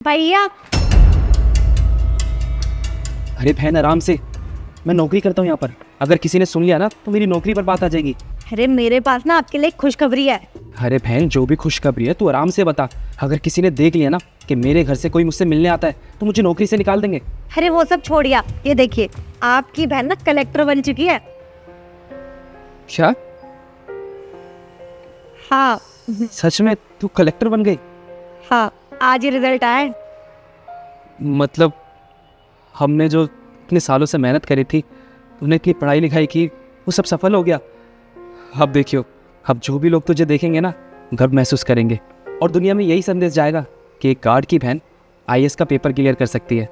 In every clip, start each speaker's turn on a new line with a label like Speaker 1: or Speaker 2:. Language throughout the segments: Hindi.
Speaker 1: भैया।
Speaker 2: अरे बहन आराम से, मैं नौकरी करता हूँ यहाँ पर। अगर किसी ने सुन लिया ना तो मेरी नौकरी पर बात आ जाएगी।
Speaker 1: अरे मेरे पास ना आपके लिए एक खुशखबरी है।
Speaker 2: अरे बहन जो भी खुशखबरी है तू आराम से बता। अगर किसी ने देख लिया ना कि मेरे घर से कोई मुझसे मिलने आता है तो मुझे नौकरी से निकाल देंगे।
Speaker 1: अरे वो सब छोड़िए, ये देखिए आपकी बहन ना कलेक्टर बन चुकी है।
Speaker 2: क्या?
Speaker 1: हाँ
Speaker 2: सच में तू कलेक्टर बन गई?
Speaker 1: हाँ, आज ही रिजल्ट आया है।
Speaker 2: मतलब हमने जो इतने सालों से मेहनत करी थी, तुमने इतनी पढ़ाई लिखाई की, वो सब सफल हो गया। अब देखियो, अब जो भी लोग तुझे देखेंगे ना गर्व महसूस करेंगे और दुनिया में यही संदेश जाएगा कि एक गार्ड की बहन आईएएस का पेपर क्लियर कर सकती है।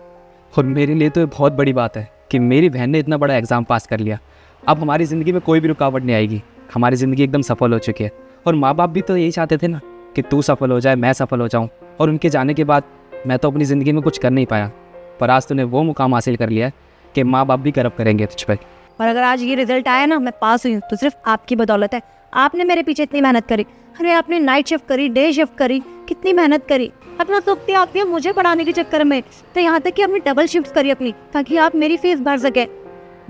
Speaker 2: और मेरे लिए तो ये बहुत बड़ी बात है कि मेरी बहन ने इतना बड़ा एग्ज़ाम पास कर लिया। अब हमारी ज़िंदगी में कोई भी रुकावट नहीं आएगी, हमारी ज़िंदगी एकदम सफल हो चुकी है। और माँ बाप भी तो यही चाहते थे ना कि तू सफल हो जाए, मैं सफल हो जाऊँ। और उनके जाने के बाद मैं तो अपनी ज़िंदगी में कुछ कर नहीं पाया, पर आज तूने वो मुकाम हासिल कर लिया है कि माँ बाप भी गर्व करेंगे तुझ पर।
Speaker 1: और अगर आज ये रिजल्ट आया ना, मैं पास हुई हूँ, तो सिर्फ आपकी बदौलत है। आपने मेरे पीछे इतनी मेहनत करी। अरे आपने नाइट शिफ्ट करी, डे शिफ्ट करी, कितनी मेहनत करी। अपना सुख त्याग दिया मुझे पढ़ाने के चक्कर में, तो यहाँ तक कि आपने डबल शिफ्ट करी अपनी, ताकि आप मेरी फीस भर सके।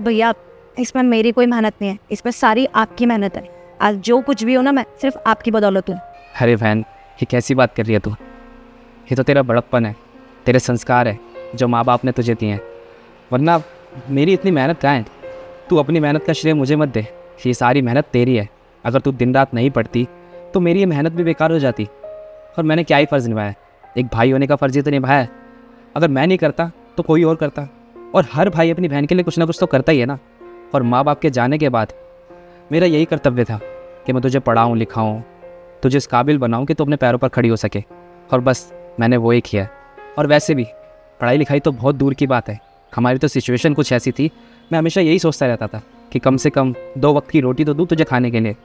Speaker 1: भैया इसमें मेरी कोई मेहनत नहीं है, इसमें सारी आपकी मेहनत है। आज जो कुछ भी हो ना, मैं सिर्फ आपकी बदौलत हूँ।
Speaker 2: अरे बहन ये कैसी बात कर रही है तू? ये तो तेरा बड़प्पन है, तेरे संस्कार है जो माँ बाप ने तुझे दिए हैं। वरना मेरी इतनी मेहनत कहाँ है? तू अपनी मेहनत का श्रेय मुझे मत दे, ये सारी मेहनत तेरी है। अगर तू दिन रात नहीं पढ़ती तो मेरी ये मेहनत भी बेकार हो जाती। और मैंने क्या ही फ़र्ज़ निभाया? एक भाई होने का फ़र्ज़ ही तो निभाया है। अगर मैं नहीं करता तो कोई और करता। और हर भाई अपनी बहन के लिए कुछ ना कुछ तो करता ही है ना। और माँ बाप के जाने के बाद मेरा यही कर्तव्य था कि मैं तुझे पढ़ाऊँ, लिखाऊँ, तुझे इस काबिल बनाऊँ कि तू अपने पैरों पर खड़ी हो सके। और बस मैंने वो ही किया। और वैसे भी पढ़ाई लिखाई तो बहुत दूर की बात है, हमारी तो सिचुएशन कुछ ऐसी थी, मैं हमेशा यही सोचता रहता था कि कम से कम 2 वक्त की रोटी तो दूँ तुझे खाने के लिए।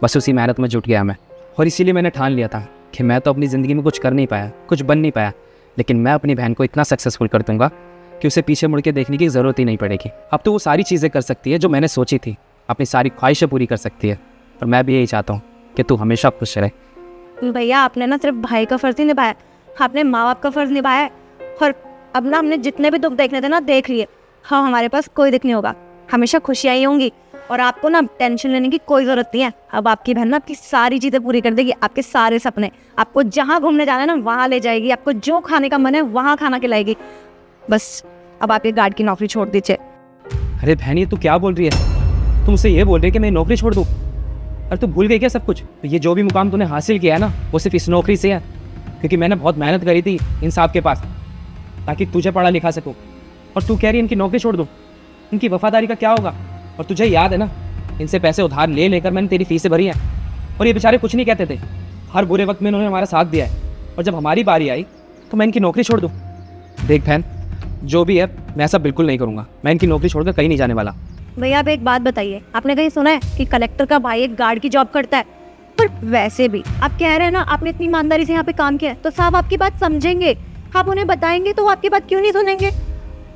Speaker 2: बस उसी मेहनत में जुट गया मैं। और इसीलिए मैंने ठान लिया था कि मैं तो अपनी ज़िंदगी में कुछ कर नहीं पाया, कुछ बन नहीं पाया, लेकिन मैं अपनी बहन को इतना सक्सेसफुल कर दूंगा कि उसे पीछे मुड़ के देखने की ज़रूरत ही नहीं पड़ेगी। अब तो वो सारी चीज़ें कर सकती है जो मैंने सोची थी, अपनी सारी ख्वाहिशें पूरी कर सकती है। और मैं भी यही चाहता हूँ कि तू हमेशा खुश रहे।
Speaker 1: भैया आपने ना सिर्फ भाई का फ़र्ज़ ही निभाया, आपने माँ बाप का फ़र्ज़ निभाया है। और अब ना हमने जितने भी दुख देखने थे ना देख लिए। हाँ, हमारे पास कोई दुख नहीं होगा, हमेशा खुशियाँ ही होंगी। और आपको ना टेंशन लेने की कोई ज़रूरत नहीं है। अब आपकी बहन ना आपकी सारी चीज़ें पूरी कर देगी, आपके सारे सपने। आपको जहाँ घूमने जाना है ना वहाँ ले जाएगी, आपको जो खाने का मन है वहाँ खाना खिलाएगी। बस अब आप ये गार्ड की नौकरी छोड़ दीजिए।
Speaker 2: अरे बहन ये तू क्या बोल रही है? तुम मुझसे ये बोल रही है कि मैं नौकरी छोड़ दूँ? अरे तू भूल गई क्या सब कुछ? ये जो भी मुकाम तूने हासिल किया है ना वो सिर्फ इस नौकरी से है, क्योंकि मैंने बहुत मेहनत करी थी इन साहब के पास ताकि तुझे पढ़ा लिखा सकूँ। और तू कह रही है इनकी नौकरी छोड़ दूँ? इनकी वफादारी का क्या होगा? और तुझे याद है ना, इनसे पैसे उधार ले लेकर मैंने तेरी फीसें भरी हैं। और ये बेचारे कुछ नहीं कहते थे, हर बुरे वक्त में उन्होंने हमारा साथ दिया है। और जब हमारी बारी आई तो मैं इनकी नौकरी छोड़ दूँ? देख बहन जो भी है मैं ऐसा बिल्कुल नहीं करूँगा, मैं इनकी नौकरी छोड़कर कहीं नहीं जाने वाला।
Speaker 1: भैया आप एक बात बताइए, आपने कहीं सुना है कि कलेक्टर का भाई एक गार्ड की जॉब करता है? पर वैसे भी आप कह रहे हैं ना आपने इतनी ईमानदारी से यहाँ पे काम किया है, तो साहब आपकी बात समझेंगे, आप उन्हें बताएंगे तो वो आपकी बात क्यों नहीं सुनेंगे?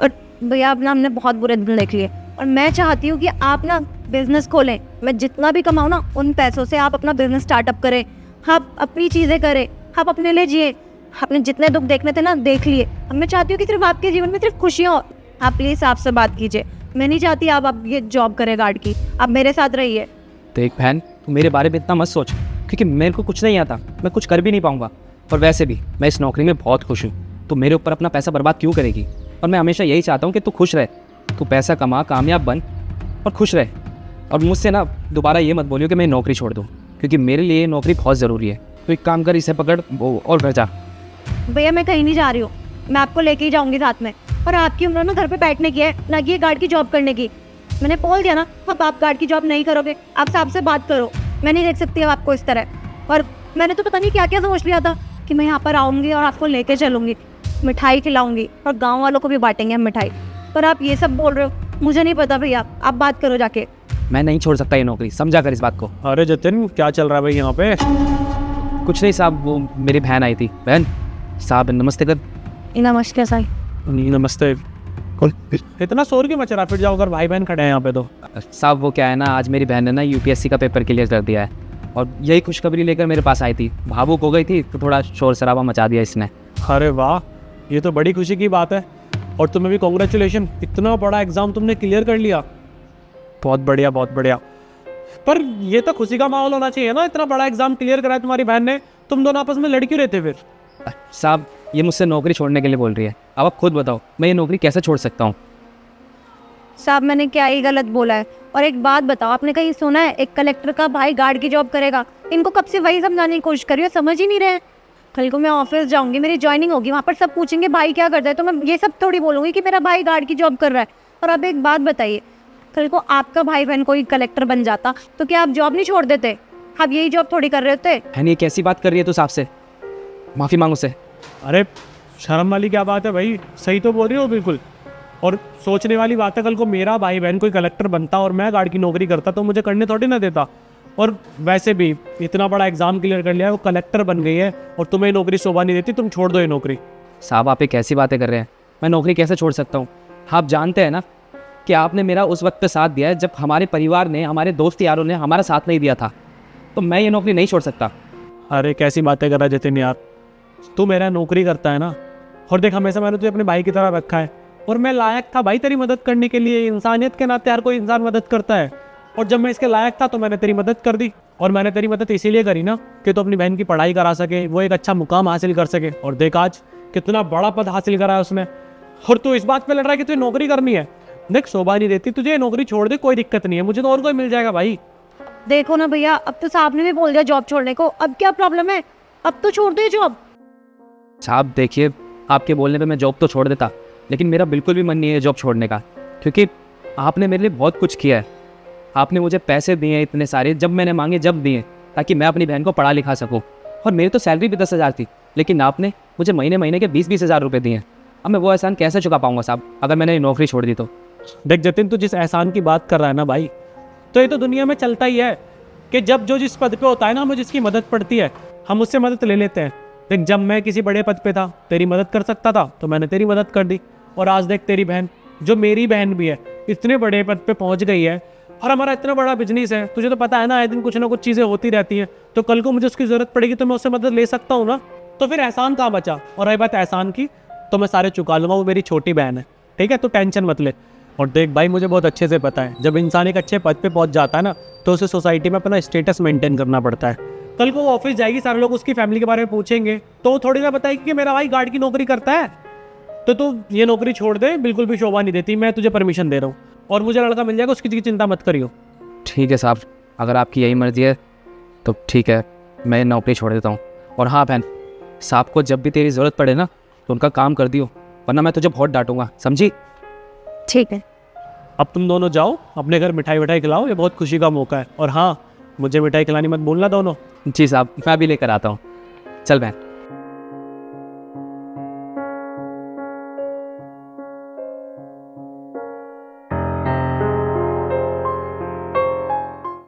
Speaker 1: और भैया अब ना हमने बहुत बुरे दिन देख लिए, और मैं चाहती हूँ कि आप ना बिजनेस खोलें। मैं जितना भी कमाऊँ ना उन पैसों से आप अपना बिजनेस स्टार्टअप करें, आप अपनी चीज़ें करें, आप अपने लिए जिए। आपने जितने दुख देखने थे ना देख लिए। अब मैं चाहती हूँ कि सिर्फ आपके जीवन में सिर्फ खुशियाँ हो। आप प्लीज़ आपसे बात कीजिए, मैं नहीं चाहती आप ये जॉब करें गार्ड की, आप मेरे साथ रहिए।
Speaker 2: देख बहन तू मेरे बारे में इतना मत सोच, क्योंकि मेरे को कुछ नहीं आता, मैं कुछ कर भी नहीं पाऊंगा। और वैसे भी मैं इस नौकरी में बहुत खुश हूँ, तो मेरे ऊपर अपना पैसा बर्बाद क्यों करेगी? और मैं हमेशा यही चाहता हूँ कि तू खुश रहे, तू पैसा कमा, कामयाब बन और खुश रहे। और मुझसे ना दोबारा ये मत बोलियो कि मैं नौकरी छोड़ दूँ, क्योंकि मेरे लिए ये नौकरी बहुत ज़रूरी है। तो एक काम कर, इसे पकड़ वो और घर जा।
Speaker 1: भैया मैं कहीं नहीं जा रही हूँ, मैं आपको लेके ही जाऊँगी साथ में। और आपकी उम्र ना घर पे बैठने की है, ना कि ये गार्ड की जॉब करने की। मैंने बोल दिया ना, अब आप गार्ड की जॉब नहीं करोगे, आप साहब से बात करो। मैं नहीं देख सकती अब आपको इस तरह। और मैंने तो पता नहीं क्या क्या सोच लिया था कि मैं यहाँ पर आऊँगी और आपको लेके चलूँगी, मिठाई खिलाऊँगी और गाँव वालों को भी बांटेंगे हम मिठाई। पर आप ये सब बोल रहे हो, मुझे नहीं पता भैया, आप बात करो जाके।
Speaker 2: मैं नहीं छोड़ सकता ये नौकरी, समझा कर इस बात को।
Speaker 3: अरे जतिन क्या चल रहा है भाई यहाँ पे?
Speaker 2: कुछ नहीं साहब, वो मेरी बहन आई थी। बहन साहब नमस्ते कर।
Speaker 1: नमस्ते साई।
Speaker 3: नमस्ते। इतना शोर क्यों मच रहा? फिर जाओ, अगर भाई बहन खड़े हैं यहाँ पे तो।
Speaker 2: साहब वो क्या है ना, आज मेरी बहन ने ना यूपीएससी का पेपर क्लियर कर दिया है और यही खुशखबरी लेकर मेरे पास आई थी। भावुक हो गई थी तो थोड़ा शोर शराबा मचा दिया इसने।
Speaker 3: अरे वाह, ये तो बड़ी खुशी की बात है। और तुम्हें भी कॉन्ग्रेचुलेशन, इतना बड़ा एग्ज़ाम तुमने क्लियर कर लिया। बहुत बढ़िया, बहुत बढ़िया। पर ये तो खुशी का माहौल होना चाहिए ना, इतना बड़ा एग्ज़ाम क्लियर करा है तुम्हारी बहन ने, तुम दोनों आपस में लड़ क्यों रहते फिर?
Speaker 2: साहब ये मुझसे नौकरी छोड़ने के लिए बोल रही है। अब आप खुद बताओ मैं ये नौकरी कैसे छोड़ सकता हूँ?
Speaker 1: साहब मैंने क्या ही गलत बोला है? और एक बात बताओ, आपने कहीं सुना है एक कलेक्टर का भाई गार्ड की जॉब करेगा? इनको कब से वही समझाने की कोशिश कर रही हो, समझ ही नहीं रहे हैं। कल को मैं ऑफिस जाऊंगी, मेरी ज्वाइनिंग होगी, वहाँ पर सब पूछेंगे भाई क्या करता है, तो मैं ये सब थोड़ी बोलूँगी कि मेरा भाई गार्ड की जॉब कर रहा है। और अब एक बात बताइए, कल को आपका भाई बहन कोई कलेक्टर बन जाता तो क्या आप जॉब नहीं छोड़ देते? आप यही जॉब थोड़ी कर रहे होते।
Speaker 2: बहन ये कैसी बात कर रही है तू साहब से? माफ़ी मांगो से।
Speaker 3: अरे शर्म वाली क्या बात है भाई, सही तो बोल रही हो बिल्कुल। और सोचने वाली बात है, कल को मेरा भाई बहन कोई कलेक्टर बनता और मैं गार्ड की नौकरी करता तो मुझे करने थोड़ी ना देता। और वैसे भी इतना बड़ा एग्जाम क्लियर कर लिया है, वो कलेक्टर बन गई है और तुम्हें नौकरी शोभा नहीं देती, तुम छोड़ दो ये नौकरी।
Speaker 2: साहब आप ये कैसी बातें कर रहे हैं? मैं नौकरी कैसे छोड़ सकता हूँ? आप जानते हैं ना कि आपने मेरा उस वक्त पे साथ दिया है जब हमारे परिवार ने, हमारे दोस्त यारों ने हमारा साथ नहीं दिया था। तो मैं ये नौकरी नहीं छोड़ सकता।
Speaker 3: अरे कैसी बातें कर रहा है जतिन यार, तू मेरा नौकरी करता है ना, और देख हमेशा मैंने तुझे अपने भाई की तरह रखा है और मैं लायक था भाई तेरी मदद करने के लिए। इंसानियत के नाते हर कोई इंसान मदद करता है, और जब मैं इसके लायक था तो मैंने तेरी मदद कर दी। और मैंने तेरी मदद इसीलिए करी ना कि तो अपनी बहन की पढ़ाई करा सके, वो एक अच्छा मुकाम हासिल कर सके। और देख आज कितना बड़ा पद हासिल करा है उसने, और तू इस बात पे लड़ रहा है कि तुझे नौकरी करनी है। देख शोभा नहीं देती तुझे, नौकरी छोड़ दे, कोई दिक्कत नहीं है, मुझे तो और कोई मिल जाएगा भाई।
Speaker 1: देखो ना भैया, अब तो साहब ने भी बोल दिया जॉब छोड़ने को, अब क्या प्रॉब्लम है? अब तो छोड़ दो ये जॉब।
Speaker 2: साहब देखिए, आपके बोलने पे मैं जॉब तो छोड़ देता, लेकिन मेरा बिल्कुल भी मन नहीं है जॉब छोड़ने का, क्योंकि आपने मेरे लिए बहुत कुछ किया है। आपने मुझे पैसे दिए हैं इतने सारे, जब मैंने मांगे जब दिए, ताकि मैं अपनी बहन को पढ़ा लिखा सकूँ। और मेरी तो सैलरी भी 10,000 थी, लेकिन आपने मुझे महीने महीने के 20-20 हज़ार रुपये दिए हैं। अब मैं वो एहसान कैसे चुका पाऊँगा साहब, अगर मैंने ये नौकरी छोड़ दी तो?
Speaker 3: देख जतिन, तू जिस एहसान की बात कर रहा है ना भाई, तो ये तो दुनिया में चलता ही है कि जब जो जिस पद पे होता है ना, हमें जिसकी मदद पड़ती है हम उससे मदद ले लेते हैं। देख जब मैं किसी बड़े पद पे था, तेरी मदद कर सकता था तो मैंने तेरी मदद कर दी। और आज देख तेरी बहन, जो मेरी बहन भी है, इतने बड़े पद पे पहुंच गई है, और हमारा इतना बड़ा बिजनेस है। तुझे तो पता है ना, आए दिन कुछ ना कुछ चीज़ें होती रहती हैं, तो कल को मुझे उसकी ज़रूरत पड़ेगी तो मैं उससे मदद ले सकता हूँ ना। तो फिर एहसान कहाँ बचा? और रही बात एहसान की, तो मैं सारे चुका लूँगा, वो मेरी छोटी बहन है, ठीक है? तो टेंशन मत ले। और देख भाई, मुझे बहुत अच्छे से पता है, जब इंसान एक अच्छे पद पे पहुंच जाता है ना, तो उसे सोसाइटी में अपना स्टेटस मेंटेन करना पड़ता है। कल को वो ऑफिस जाएगी, सारे लोग उसकी फैमिली के बारे में पूछेंगे, तो वो थोड़ी ना बताएगी कि मेरा भाई गार्ड की नौकरी करता है। तो तू ये नौकरी छोड़ दे, बिल्कुल भी शोभा नहीं देती, मैं तुझे परमिशन दे रहा हूँ, और मुझे लड़का मिल जाएगा, उसकी चिंता मत करियो।
Speaker 2: ठीक है साहब, अगर आपकी यही मर्जी है तो ठीक है, मैं नौकरी छोड़ देता हूँ। और हाँ बहन, साहब को जब भी तेरी ज़रूरत पड़े ना तो उनका काम कर दियो, वरना मैं तुझे बहुत डांटूंगा, समझी?
Speaker 1: ठीक है।
Speaker 3: अब तुम दोनों जाओ अपने घर, मिठाई विठाई खिलाओ, ये बहुत खुशी का मौका है। और हाँ, मुझे मिठाई खिलानी मत भूलना दोनों।
Speaker 2: जी साहब, मैं भी लेकर आता हूँ। चल बहन।